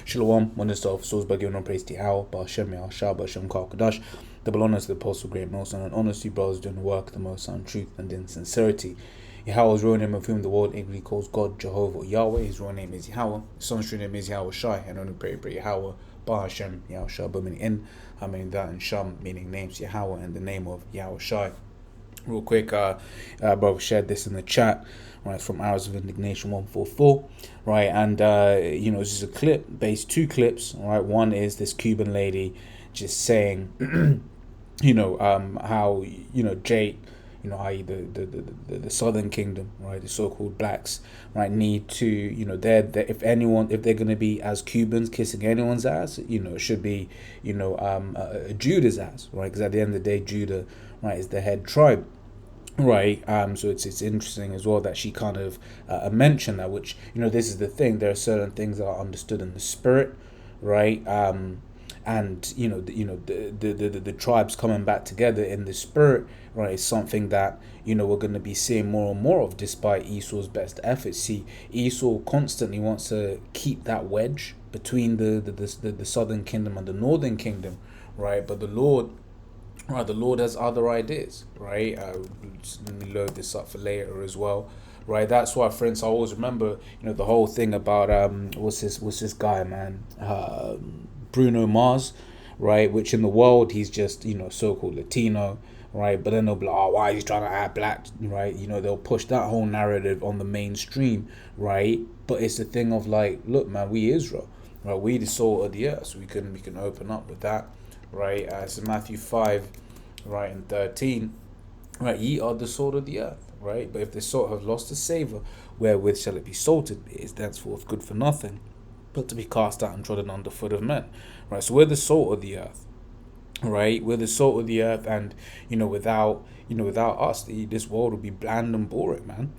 Shalom, oneness of souls by giving on praise to Yahweh, Ba'Shem Yahshua, Ba'Shem Kal-Kadash, double honors to the Apostle Great Most and honors to brothers doing the work of the Most High in truth and in sincerity. Yahweh's real name of whom the world ignorantly calls God, Jehovah, Yahweh. His real name is Yahweh. His son's true name is Yahweh Shai, and only pray Yahweh, Ba'Shem Yahshua, but meaning in, meaning that, and Sham, meaning names Yahweh, and the name of Yahweh Shai. Real quick, brother shared this in the chat, right, from Hours of Indignation 144, right, and this is a clip, two clips, right. One is this Cuban lady just saying, how Jake, i.e. the Southern Kingdom, right, the so-called blacks, right, need to, if they're going to be as Cubans kissing anyone's ass, it should be, Judah's ass, right, because at the end of the day, Judah, right, is the head tribe. Right, so it's interesting as well that she kind of mentioned that, which, this is the thing, there are certain things that are understood in the spirit, right, and the tribes coming back together in the spirit, right, is something that, we're going to be seeing more and more of despite Esau's best efforts. See, Esau constantly wants to keep that wedge between the southern kingdom and the northern kingdom, right, but the Lord has other ideas, right? Let me load this up for later as well, right? That's why, friends, I always remember, the whole thing about what's this guy, man? Bruno Mars, right? Which in the world he's just so-called Latino, right? But then they'll be like, oh, why is he trying to act black, right? They'll push that whole narrative on the mainstream, right? But it's the thing of like, look, man, we Israel, right? We the salt of the earth, so we can open up with that. Right, so Matthew 5, right, and 13, right, ye are the salt of the earth, right, but if the salt have lost its savour, wherewith shall it be salted? It is thenceforth good for nothing, but to be cast out and trodden under foot of men, right, so we're the salt of the earth, right, we're the salt of the earth, and, without us, this world would be bland and boring, man,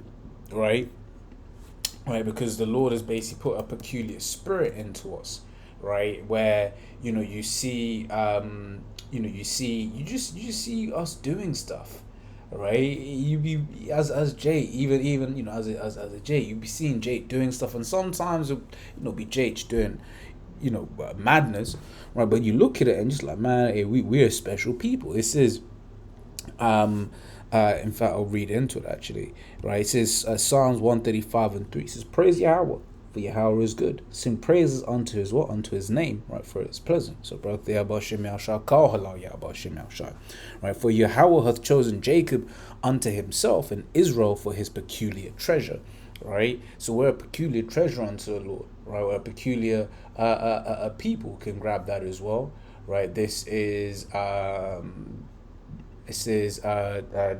right, because the Lord has basically put a peculiar spirit into us, right, where you see you just see us doing stuff, right? You be as Jake, even as a Jake, you be seeing Jake doing stuff, and sometimes be Jake doing madness, right? But you look at it and just like, man, hey, we're special people. This is in fact, I'll read into it actually, right? It says Psalms 135 and 3. It says, praise Yahweh, for Yahweh is good. Sing praises unto his what? Unto his name, right? For it's pleasant. So, right? For Yahweh hath chosen Jacob unto himself, and Israel for his peculiar treasure, right? So we're a peculiar treasure unto the Lord, right? We're a peculiar people. Can grab that as well, right? This is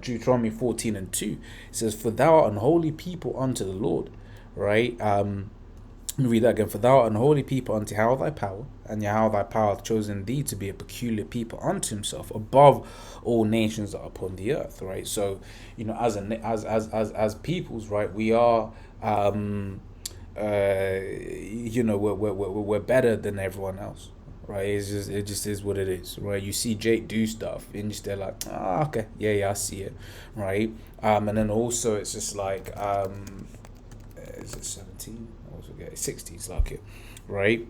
Deuteronomy 14 and 2. It says, for thou art an holy people unto the Lord, right? Let me read that again. For thou art an holy people unto Yahweh thy power, and Yahweh thy power hath chosen thee to be a peculiar people unto himself, above all nations that are upon the earth, right? So, as peoples, right, we are we're better than everyone else. Right, it just is what it is, right? You see Jake do stuff, and you're like, okay, yeah, I see it, right? And then also it's just like, is it 17? I also get 60. It's like it, right?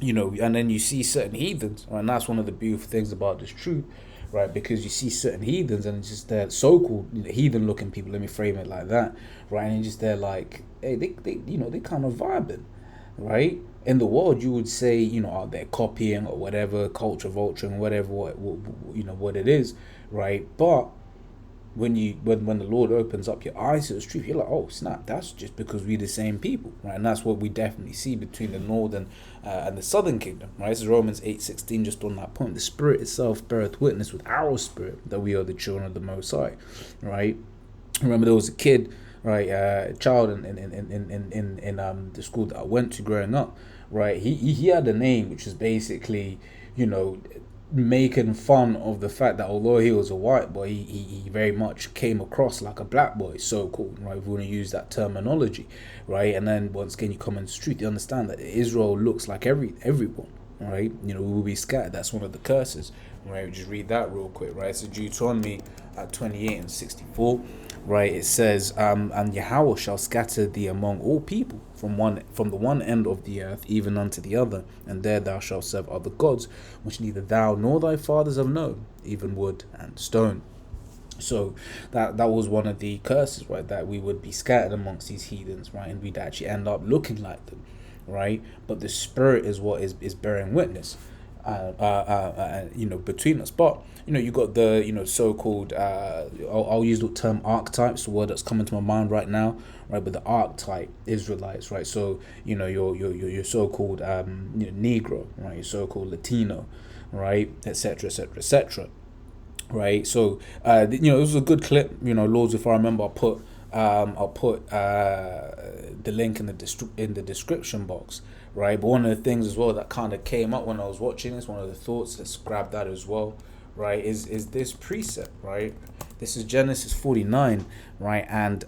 And then you see certain heathens, right? And that's one of the beautiful things about this truth, right? Because you see certain heathens, and it's just they're so-called heathen-looking people. Let me frame it like that, right? And just they're like, hey, they kind of vibing, right? In the world, you would say, they're copying or whatever, culture vulturing, whatever, what it is, right? But when the Lord opens up your eyes to the truth, you're like, oh snap, that's just because we're the same people, right? And that's what we definitely see between the northern and the southern kingdom, right? This is Romans 8:16, just on that point. The Spirit itself beareth witness with our spirit that we are the children of the Most High, right? Remember, there was a kid, right, a child in the school that I went to growing up, right? He had a name which was basically, making fun of the fact that although he was a white boy, he very much came across like a black boy, so-called, right? If we want to use that terminology, right? And then once again, you come into the truth, you understand that Israel looks like everyone, right? You know, we will be scattered. That's one of the curses, right? We just read that real quick, right? So Deuteronomy 28 and 64, right? It says, and Yahweh shall scatter thee among all people from the one end of the earth even unto the other, and there thou shalt serve other gods, which neither thou nor thy fathers have known, even wood and stone. So that was one of the curses, right? That we would be scattered amongst these heathens, right? And we'd actually end up looking like them, right? But the spirit is what is bearing witness, you know, between us. But you know, you got the, you know, so-called I'll use the term archetypes, the word that's coming to my mind right now, right? But the archetype Israelites, right? So you know, your so-called you know, Negro, right? Your so-called Latino, right? Etc. Etc. Etc. Right, so you know, it was a good clip. You know, Lords, if I remember, I'll put the link in the description box, right? But one of the things as well that kind of came up when I was watching this, one of the thoughts, let's grab that as well, right? Is this precept, right? This is Genesis 49, right, and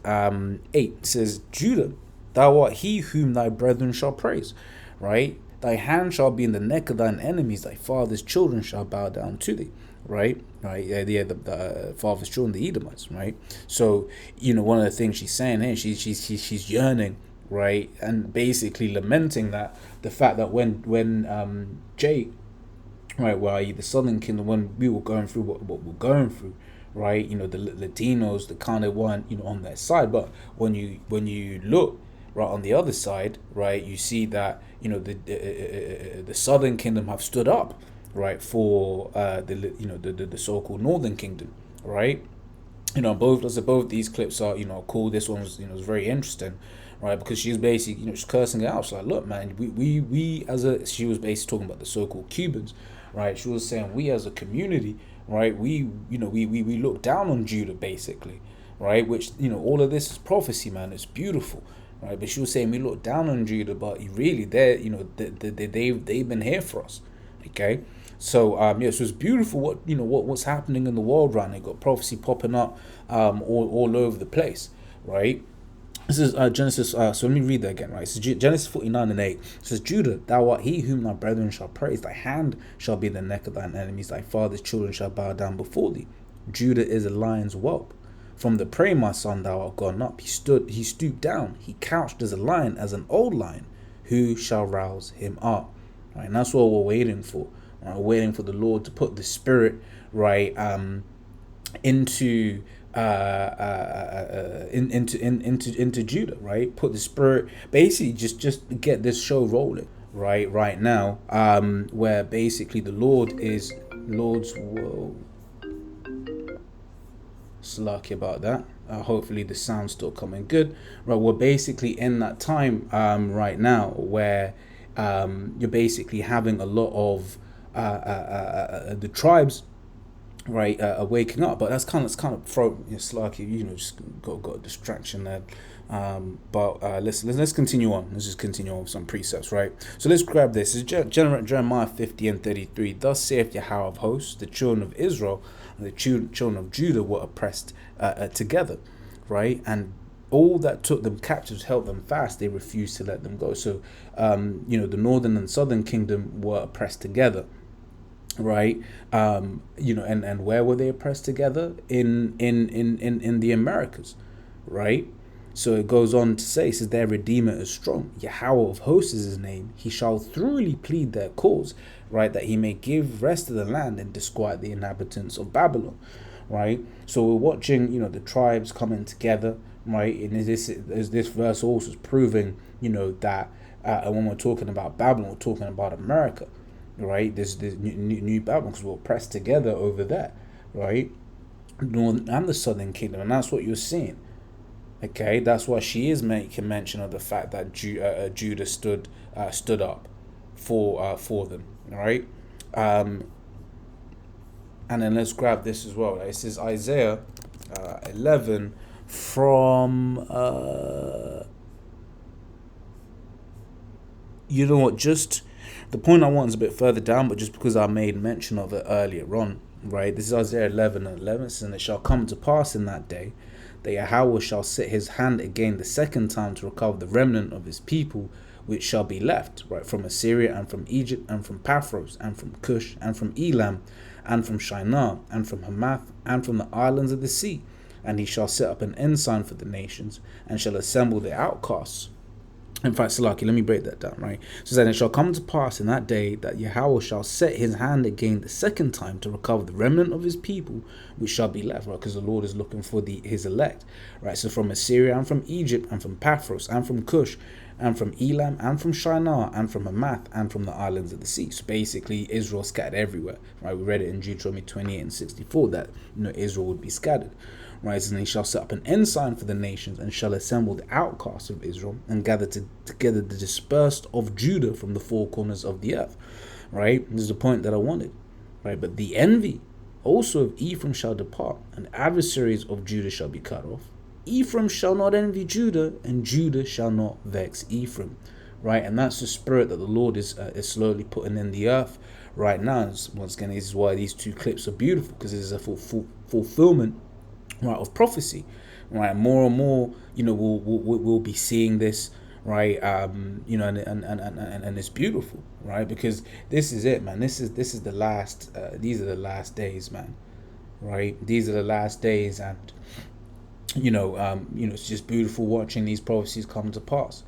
8. It says, Judah, thou art he whom thy brethren shall praise, right? Thy hand shall be in the neck of thine enemies, thy father's children shall bow down to thee. Right, the father's children, the Edomites, right? So you know, one of the things she's saying here, she's yearning, right, and basically lamenting that the fact that when Jay, right, well, the Southern Kingdom, when we were going through what we're going through, right, you know, the Latinos, the kind of weren't, you know, on their side, but when you look right on the other side, right, you see that, you know, the Southern Kingdom have stood up, right, for the so-called Northern Kingdom, right? You know, both these clips are, you know, cool. This one was, you know, was very interesting, right? Because she's basically, you know, she's cursing it out. She's like, look, man, we she was basically talking about the so-called Cubans, right? She was saying we as a community, right? We look down on Judah, basically, right? Which, you know, all of this is prophecy, man. It's beautiful, right? But she was saying we look down on Judah, but really, they're, you know, they've been here for us, okay? So yeah, so it's beautiful what's happening in the world right now. You've got prophecy popping up all over the place, right? This is Genesis. So let me read that again, right? So Genesis 49 and 8. It says, Judah, thou art he whom thy brethren shall praise. Thy hand shall be in the neck of thine enemies. Thy father's children shall bow down before thee. Judah is a lion's whelp. From the prey, my son, thou art gone up. He stooped down. He couched as a lion, as an old lion. Who shall rouse him up? Right, and that's what we're waiting for. Waiting for the Lord to put the Spirit, right, into Judah, right? Put the Spirit, basically just get this show rolling, right now, where basically the Lord's whoa, slucky about that. Hopefully the sound's still coming good, right? We're basically in that time right now where you're basically having a lot of the tribes, right, are waking up, but that's kind of throw, it's like, you know, just got a distraction there. But let's continue on. Let's just continue on with some precepts, right? So let's grab this. It's Jeremiah 50 and 33. Thus saith Yahweh of hosts, the children of Israel and the children of Judah were oppressed together, right? And all that took them captives held them fast. They refused to let them go. So, you know, the northern and southern kingdom were oppressed together, right? You know, and where were they oppressed together? In the Americas, right? So it goes on to say, it says, their Redeemer is strong. Yahweh of hosts is his name. He shall thoroughly plead their cause, right? That he may give rest to the land and disquiet the inhabitants of Babylon, right? So we're watching, you know, the tribes coming together, right? And this verse also is proving, you know, that when we're talking about Babylon, we're talking about America, right? There's new Babylon, because we're pressed together over there, right? Northern and the southern kingdom, and that's what you're seeing. Okay, that's why she is making mention of the fact that Judah stood up for them, right? And then let's grab this as well. Right? It says Isaiah 11 from you know what? Just the point I want is a bit further down, but just because I made mention of it earlier on, right? This is Isaiah 11 and 11. And it shall come to pass in that day that Yahweh shall set his hand again the second time to recover the remnant of his people, which shall be left, right, from Assyria, and from Egypt, and from Paphros, and from Cush, and from Elam, and from Shinar, and from Hamath, and from the islands of the sea. And he shall set up an ensign for the nations, and shall assemble the outcasts. In fact, Salaki, let me break that down, right? So then it shall come to pass in that day that Yahweh shall set his hand again the second time to recover the remnant of his people, which shall be left, right? Because the Lord is looking for his elect, right? So from Assyria, and from Egypt, and from Paphros, and from Cush, and from Elam, and from Shinar, and from Hamath, and from the islands of the sea. So basically, Israel scattered everywhere, right? We read it in Deuteronomy 28 and 64 that, Israel would be scattered. Right, and he shall set up an ensign for the nations, and shall assemble the outcasts of Israel, and gather together the dispersed of Judah from the four corners of the earth. Right, this is the point that I wanted. Right, but the envy also of Ephraim shall depart, and adversaries of Judah shall be cut off. Ephraim shall not envy Judah, and Judah shall not vex Ephraim. Right, and that's the spirit that the Lord is slowly putting in the earth right now. Once again, this is why these two clips are beautiful, because it is a fulfillment, right, of prophecy, right? More and more, we'll be seeing this, right? And it's beautiful, right? Because this is it, man. This is the last. These are the last days, man. Right? These are the last days, and it's just beautiful watching these prophecies come to pass,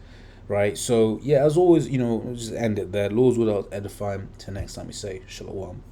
right? So yeah, as always, we'll just end it there. Lord's without edifying. Till next time, we say shalom.